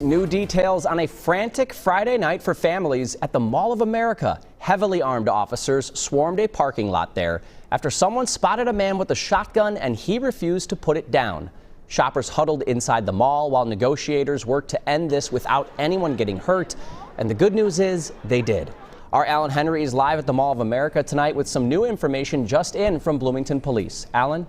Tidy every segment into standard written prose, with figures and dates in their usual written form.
New details on a frantic Friday night for families at the Mall of America. Heavily armed officers swarmed a parking lot there after someone spotted a man with a shotgun and he refused to put it down. Shoppers huddled inside the mall while negotiators worked to end this without anyone getting hurt. And the good news is they did. Our Alan Henry is live at the Mall of America tonight with some new information just in from Bloomington Police. Alan?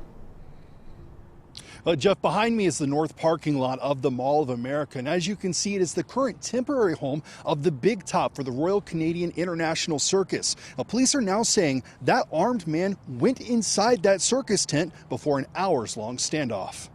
Jeff, behind me is the north parking lot of the Mall of America, and as you can see, it is the current temporary home of the Big Top for the Royal Canadian International Circus. Now, police are now saying that armed man went inside that circus tent before an hours-long standoff.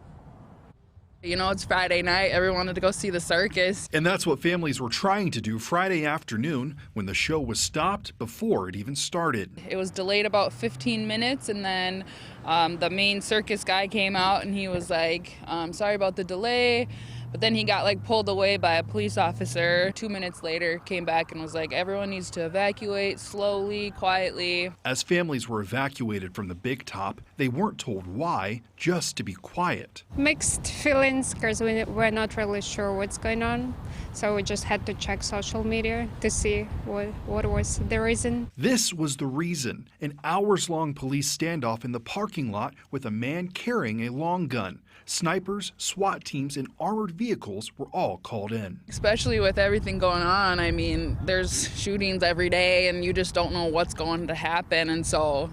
You know, it's Friday night. Everyone wanted to go see the circus. And that's what families were trying to do Friday afternoon when the show was stopped before it even started. It was delayed about 15 minutes, and then the main circus guy came out and he was like, sorry about the delay. But then he got pulled away by a police officer. 2 minutes later, came back and was like, everyone needs to evacuate slowly, quietly. As families were evacuated from the Big Top, they weren't told why, just to be quiet. Mixed feelings because we're not really sure what's going on. So we just had to check social media to see what was the reason. This was the reason. An hours-long police standoff in the parking lot with a man carrying a long gun. Snipers, SWAT teams, and armored vehicles were all called in. Especially with everything going on. I mean, there's shootings every day and you just don't know what's going to happen. And so,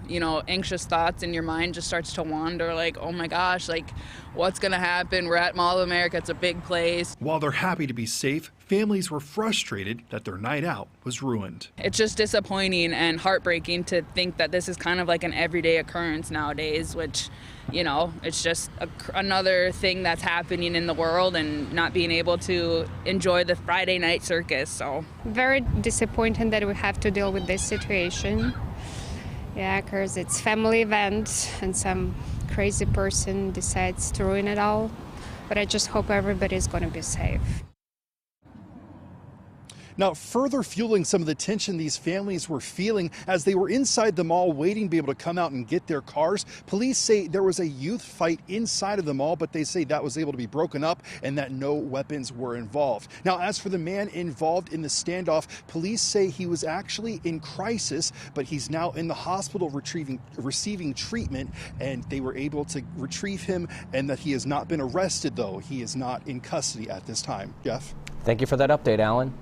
anxious thoughts in your mind just starts to wander like, oh my gosh, what's going to happen? We're at Mall of America. It's a big place. While they're happy to be safe, families were frustrated that their night out was ruined. It's just disappointing and heartbreaking to think that this is kind of like an everyday occurrence nowadays, which, it's just another thing that's happening in the world and not being able to enjoy the Friday night circus. So very disappointing that we have to deal with this situation. Yeah, because it's family event and some crazy person decides to ruin it all. But I just hope everybody's going to be safe. Now, further fueling some of the tension these families were feeling as they were inside the mall waiting to be able to come out and get their cars, police say there was a youth fight inside of the mall, but they say that was able to be broken up and that no weapons were involved. Now, as for the man involved in the standoff, police say he was actually in crisis, but he's now in the hospital receiving treatment, and they were able to retrieve him, and that he has not been arrested, though. He is not in custody at this time. Jeff? Thank you for that update, Alan.